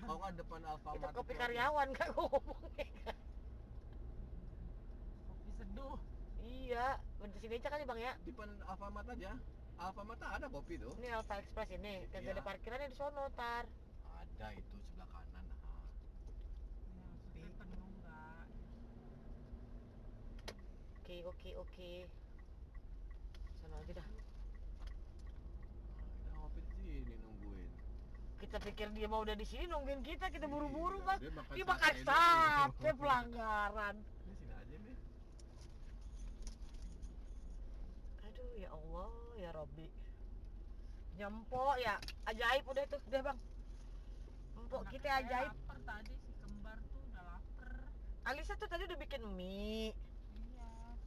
Oh nggak depan Alfamart. Itu kopi karyawan kak ngomongnya. Kopi seduh. Iya, bentar sini aja kali bang ya. Depan Alfamart aja. Alfamart ada kopi tuh. Ini Alfa Express ini, kagak Iya. ada parkirannya di sono tar. Ada itu sebelah kanan. Ya, maksudnya penuh nggak? Oke. Sono aja dah. Kita ngopi di sini nungguin. Kita pikir dia mau udah di sini nungguin kita buru-buru Iya, bang. Dia makan dulu. sate pelanggaran. Di sini aja nih. Aduh ya Allah ya Robbi. Nyempok ya, ajaib udah tuh, udah bang. Empok Anak kita saya ajaib. lapar tadi si kembar tuh udah lapar. Alisa tuh tadi udah bikin mie. Iya.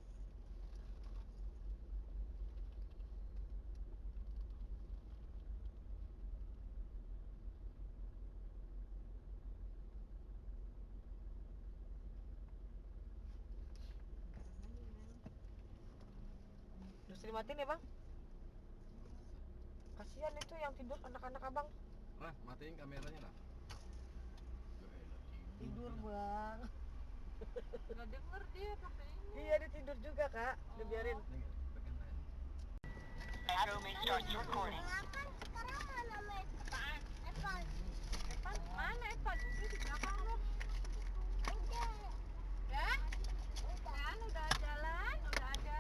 Terus dimatiin ya bang. Kasihan itu yang tidur anak-anak abang. Lah, matiin kameranya lah. Tidur bang. Nggak denger dia pakai ini. Iya dia tidur juga kak. Udah biarin. Evan, mana Evan? Ini di belakang lo. Ya? Kan udah jalan, udah ada.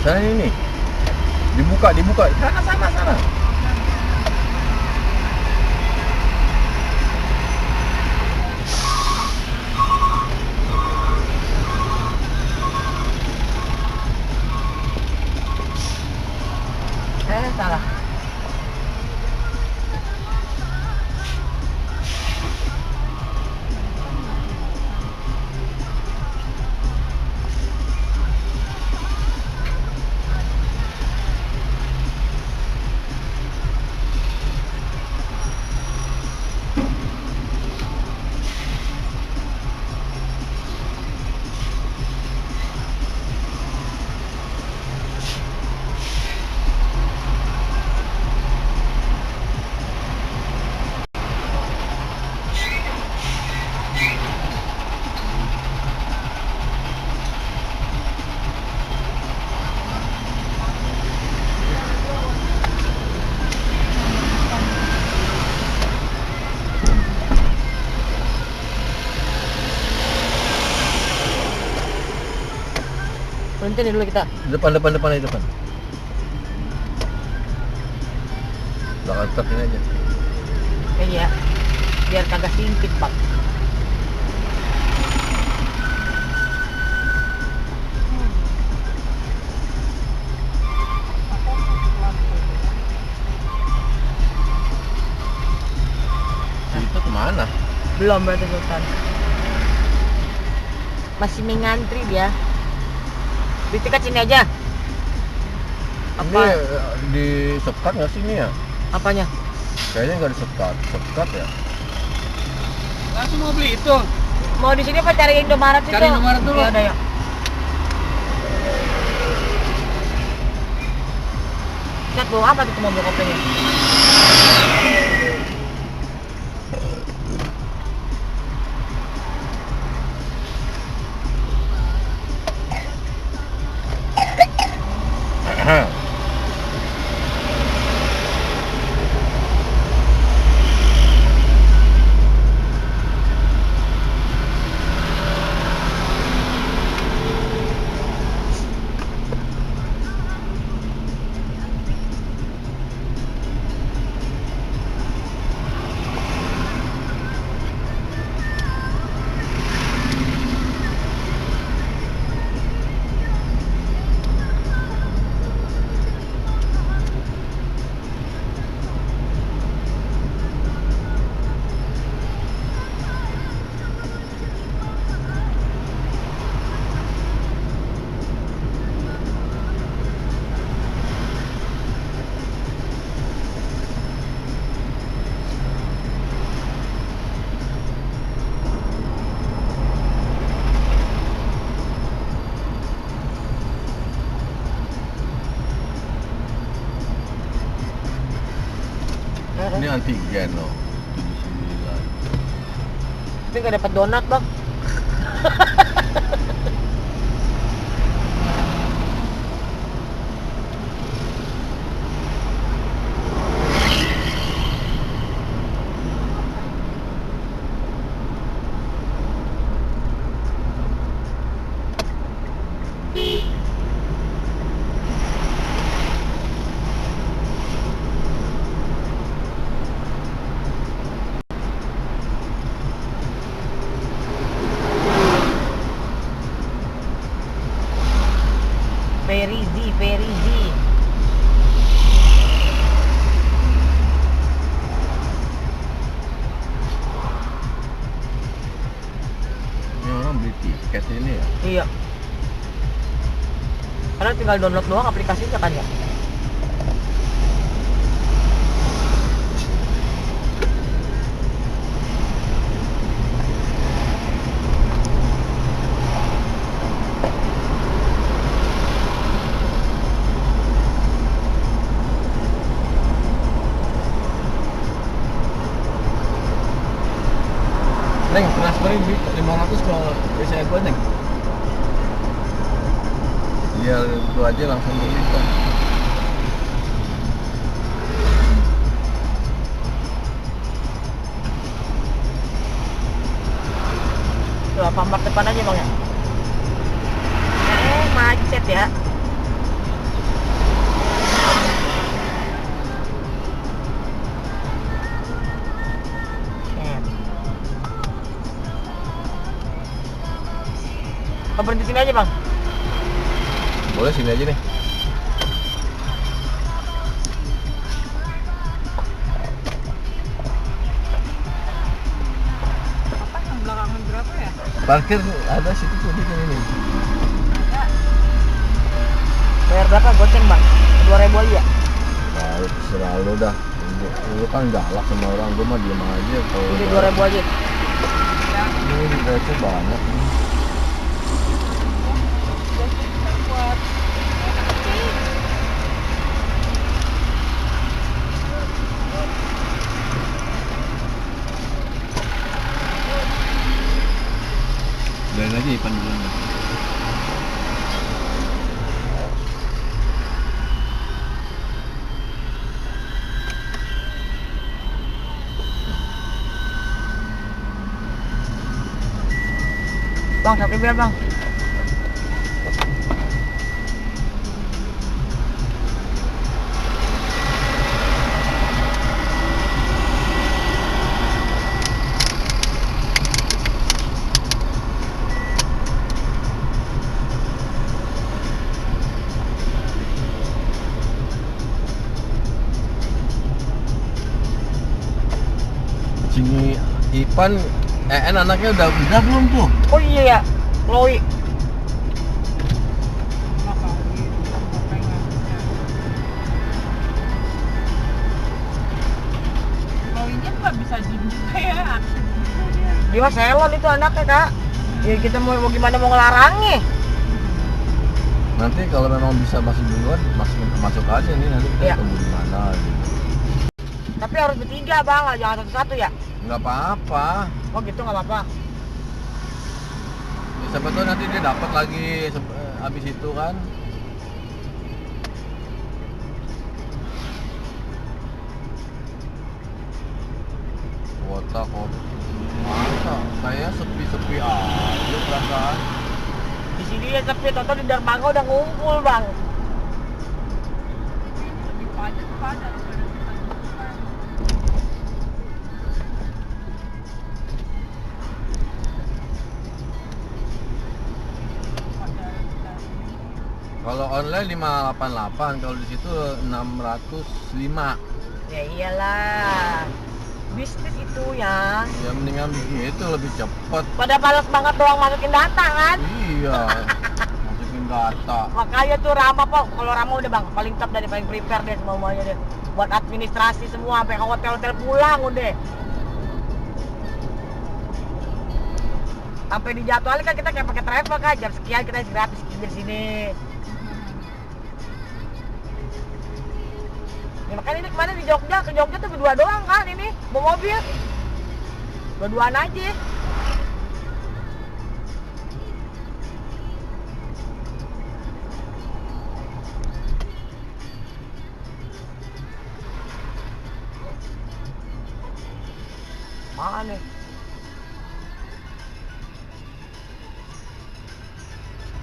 Sana ini. Dibuka. Sana. Salah. Berhenti nih dulu kita. Depan aja depan. Belakang truk ini aja. Iya. Biar kagak singkit, Bang. Itu kemana? Belum berarti Sultan. Masih mengantri dia. Ditikat sini aja. Ini Apa? di sekat nggak sih ini ya? Apanya? Kayaknya nggak di sekat ya. Langsung mau beli itu. Mau di sini apa cari Indomaret itu? Cari Indomaret dulu. Ya udah ya. Lihat bawa apa tuh mobil kopinya? Ini antigen loh. 79. Tapi nggak dapat donat, Bang. Perizi. Ini orang beli tiket ini ya. Iya. Karena tinggal download doang aplikasinya kan ya. Neng, transferin 500 ke BCA gue, Neng. Iya, itu aja langsung beli kan. Tuh, Alfamart depan aja, Bang ya. Macet ya. Oh, berhenti sini aja, Bang. Boleh sini aja nih. Parkir ada situ tuh bikin ini. Bayar berapa goceng bang? 2.000 aja. Nah, lu terserah lu dah. Lu kan galak sama orang, gua mah diem aja kalau. Jadi 2.000 aja. Ini di PC banyak nih. Biarin aja Ipan duluan dah. Bang, satu biar bang. Cini Ipan anaknya udah belum tuh? Oh iya ya, Chloe. Chloe-nya nggak bisa diem juga ya. Dia selon itu anaknya kak. Ya kita mau gimana mau ngelarangnya? Nanti kalau memang bisa masuk duluan, masuk aja nih, nanti kita Iya. tunggu di mana gitu. Tapi harus bertiga bang, jangan satu-satu ya. Nggak apa-apa. Oh gitu nggak apa-apa. Siapa tahu nanti dia dapat lagi habis itu kan. Kota masa saya sepi-sepi aja perasaan. Di sini ya sepi, tonton di dermaga udah ngumpul bang. Lebih padat daripada kita bukan. Kalau online 588, kalau di situ 605. Ya iyalah. Bisnis itu ya. Ya mendingan begitu lebih cepat. Pada males banget doang masukin data kan. Iya. Masukin data. Makanya tuh Rama kok, kalau Rama udah bang, paling top dari paling prepare deh semuanya deh. Buat administrasi semua, sampai ke hotel-hotel pulang udah. Sampai dijadwalin kan kita kayak pakai travel kan, jam sekian kita gratis di sini. Ya, makanya ini kemarin di Jogja, ke Jogja tuh berdua doang kan ini, bawa mobil. Berduaan aja. Mana nih?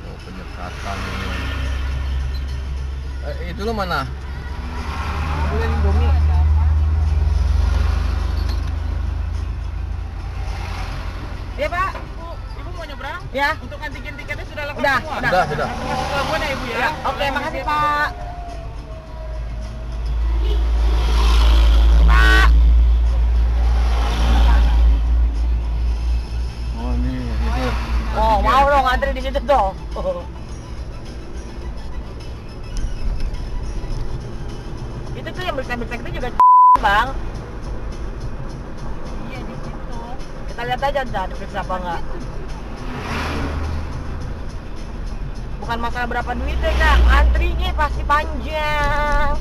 Oh, penyekatan ini. Itu lo mana? Gue Indomie. Iya pak. Ibu mau nyebrang? Ya. Untuk antigen tiketnya sudah lengkap Udah, semua? udah. Sudah. Masuk telepon ya ibu ya? Ya, oke, makasih pak. Pak. Oh, ini itu. Oh, mau dong antri di situ tuh. Itu tuh yang berita-berita itu juga bang. Iya di situ. Kita lihat aja dah diperiksa apa enggak. Bukan masalah berapa duitnya kak, antrinya pasti panjang.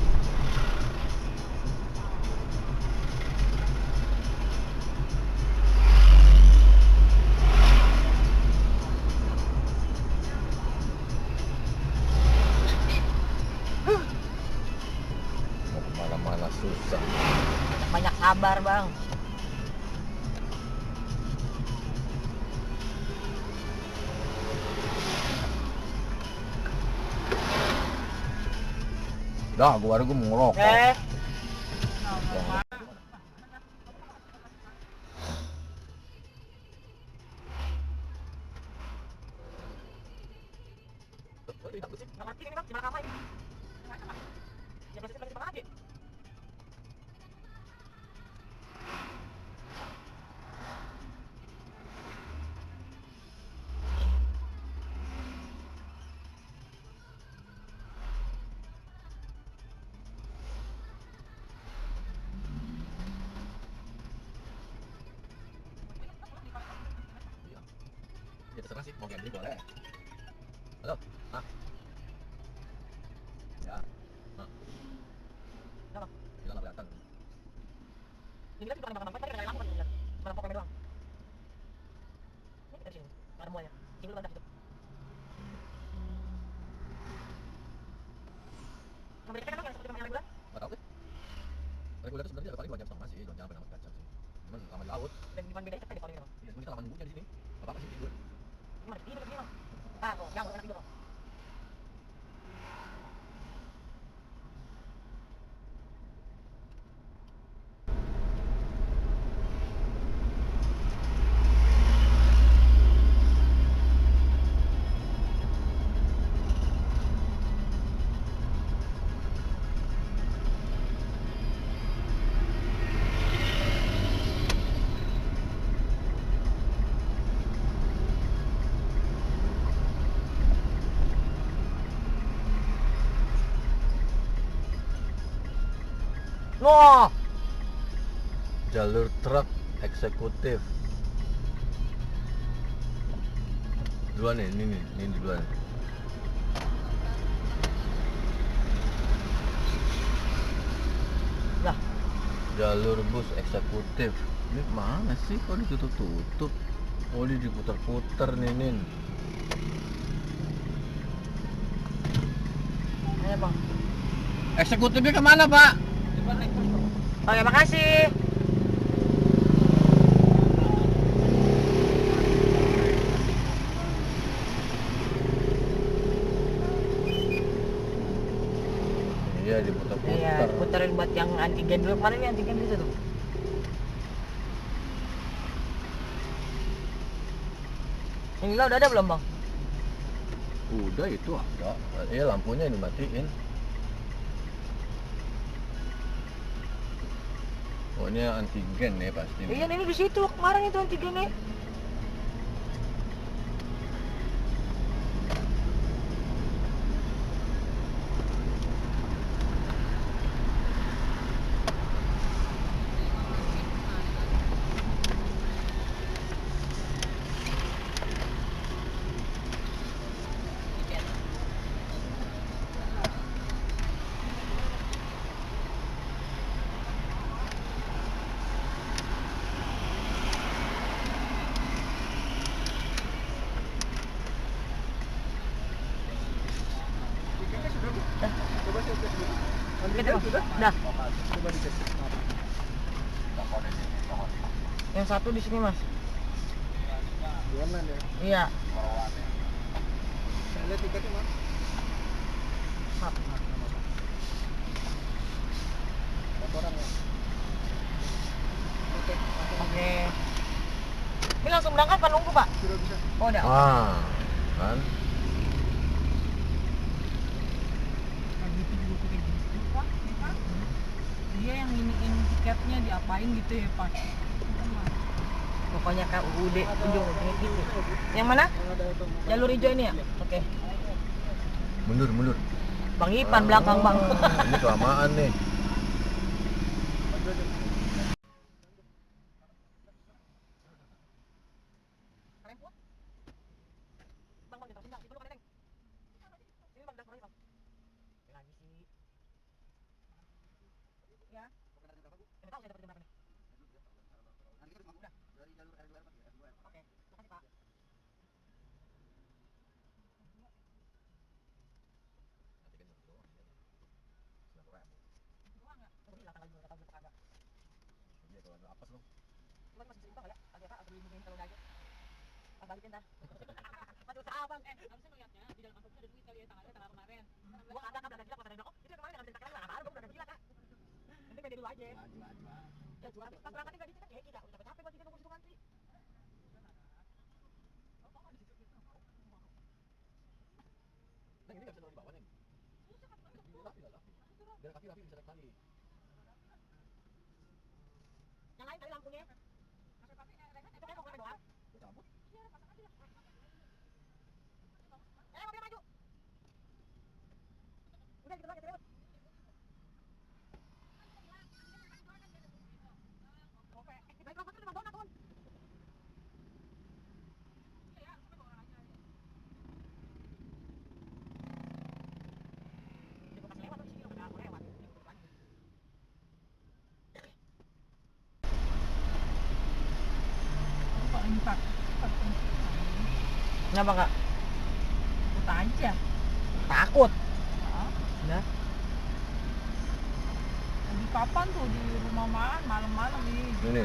Mau kemana-mana susah. Banyak sabar bang. Dah, gua mau ngerokok. Ya terserah sih, mau gambling boleh. Halo? Ah? Ya. Ah. Kenapa? Kita nggak kelihatan. Ini kita juga nggak pakai lampu kan, cuma lampu kamera doang. Ini dari sini, nggak ada semuanya. Ini dulu bandah gitu. Sampai dekat kan yang seperti yang regular? Nggak tahu deh. Reguler itu sebenarnya paling 2 jam setengah sih, 2 jam sampai 4 jam sih. Cuman lama di laut. Dan di bedanya cepet di kalau ini. Iya, sebenarnya kita lama nunggunya di sini. Nggak apa-apa sih tidur. Gimana? Tidur sini, Bang. Ah, tuh, yang enak tidur. Wah, Jalur truk eksekutif. Duluan nih, ini duluan. lah, Jalur bus eksekutif. Ini mana sih? Kok ditutup-tutup? Oh, ini diputar-putar nih, Nin. ayo Bang. Eksekutifnya kemana, Pak? Oke, makasih. Iya, diputar-putar. Iya, puterin buat yang antigen dulu. Kemarin nih antigen di situ tuh. Ini lah udah ada belum, Bang? Udah itu ada. Iya, lampunya dimatiin. Oh, ini antigen nih pasti. Iya, ini di situ kemarin itu antigennya. Gitu, Bang. Dah. Yang satu di sini, Mas. Iya. Saya lihat tiketnya, Mas. Maaf. Laporan ya. Oke. Oke. Ini langsung berangkat apa nunggu, Pak? Sudah bisa. Oh, udah. Ah, kan? Dia yang iniin tiketnya diapain gitu ya, Pak? Pokoknya ke UUD ujung-ujungnya gitu. Yang mana? Jalur hijau ini ya? Oke. Mundur. Bang Ipan belakang, Bang. Ini kelamaan nih. Bang, ditaruh sini, Bang. Itu lu kan, Neng. Sini, Bang, ditaruh sini, Bang. Lagi sih. Ya. Nggak tahu saya dapat jam berapa nih. Udah. Oke, makasih, Pak. Doang nggak? Tunggu di belakang lagi, nggak tahu berapa kagak. Iya, kalau ada apa lu? Cuma masih seimbang nggak ya? Ada apa? Ada ini kalau nggak aja. Pas balikin ntar. Masih usaha, Bang. Harusnya ngeliatnya di dalam amplopnya ada duit kali ya, tanggal kemarin. Gua ada kan udah gila kata oh itu kemarin nggak bisa dipakai nggak ada gua udah gila kak nanti pede dulu aja ya jual pas berangkatnya nggak dicek ya tidak udah capek buat kita nunggu situ ngantri Neng, ini nggak bisa taruh di bawah, Neng. Rapi. Biar kaki rapi bisa naik tali. yang lain kali lampunya itu kayak mau doang Gue cabut. mobil maju udah gitu doang ya terus oke baik kalau kan lima donat tuh Kenapa kak? Takut aja. Takut. Hah? Nah, Lagi kapan tuh di rumah makan malam-malam nih? Ini.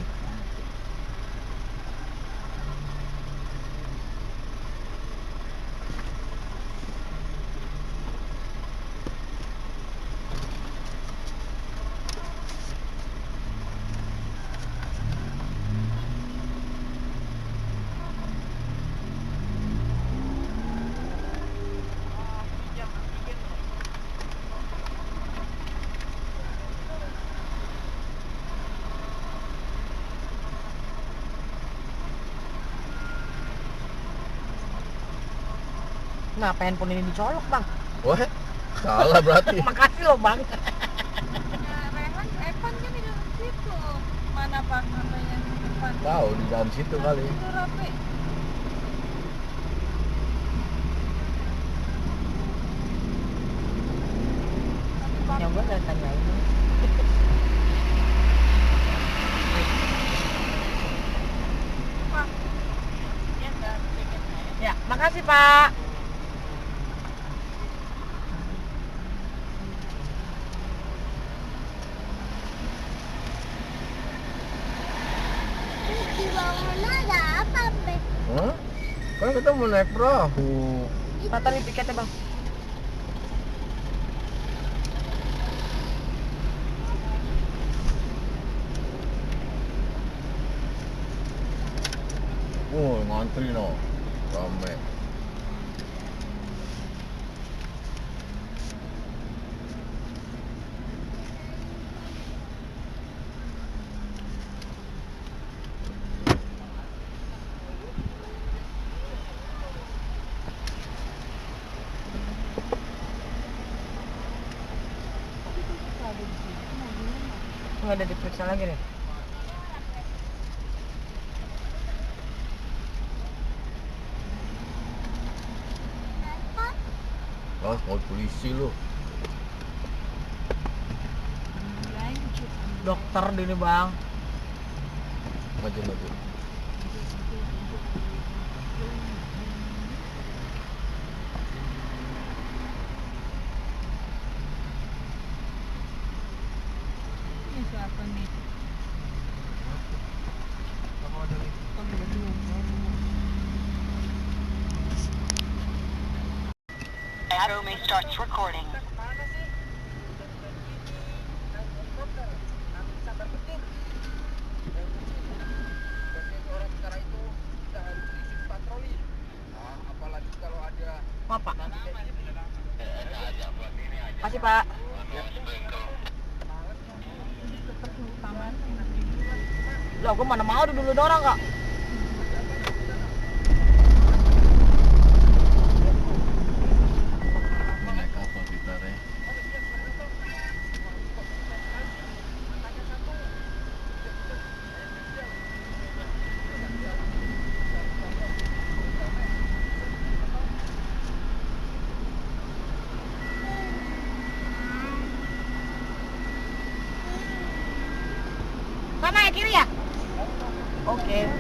kenapa handphone ini dicolok bang? Wah, salah berarti. Makasih loh bang. Ya, Rehan, Evan kan di dalam situ. Mana pak namanya di depan? Tahu di dalam situ kali. Itu rapi. Yang gue udah tanyain. Pak, ya enggak tiketnya ya? Ya, makasih pak. Di bawah sana ada apa, Beb? Hah? Kan kita mau naik perahu. Batalin tiketnya bang. Oh, ngantri no. Rame. Nggak ada diperiksa lagi nih. Oh, mau polisi lu. Dokter di ini bang. Maju maju. Ini siapa nih? Arrow may starts recording. Maaf pak. Makasih pak. Lah, gue mana mau dulu orang kak. Naik kapal kita, Re. Sana ya kiri ya? Oke.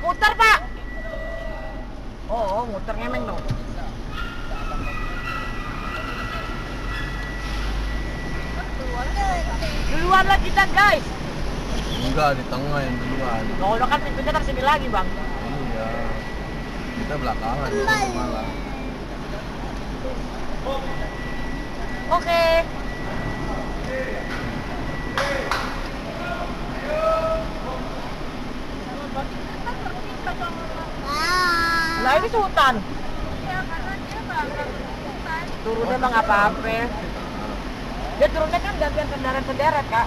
Muter pak. Oh, muter ngemeng dong. Duluan lah kita guys. Enggak, di tengah yang duluan. Kalau udah kan pintunya tersini lagi bang. Iya. Kita belakangan malah. Oke. Lah ini sultan. Ya karena dia bakal hutan. Turunnya emang apa-apa. Dia turunnya kan gantian senderet-senderet kak.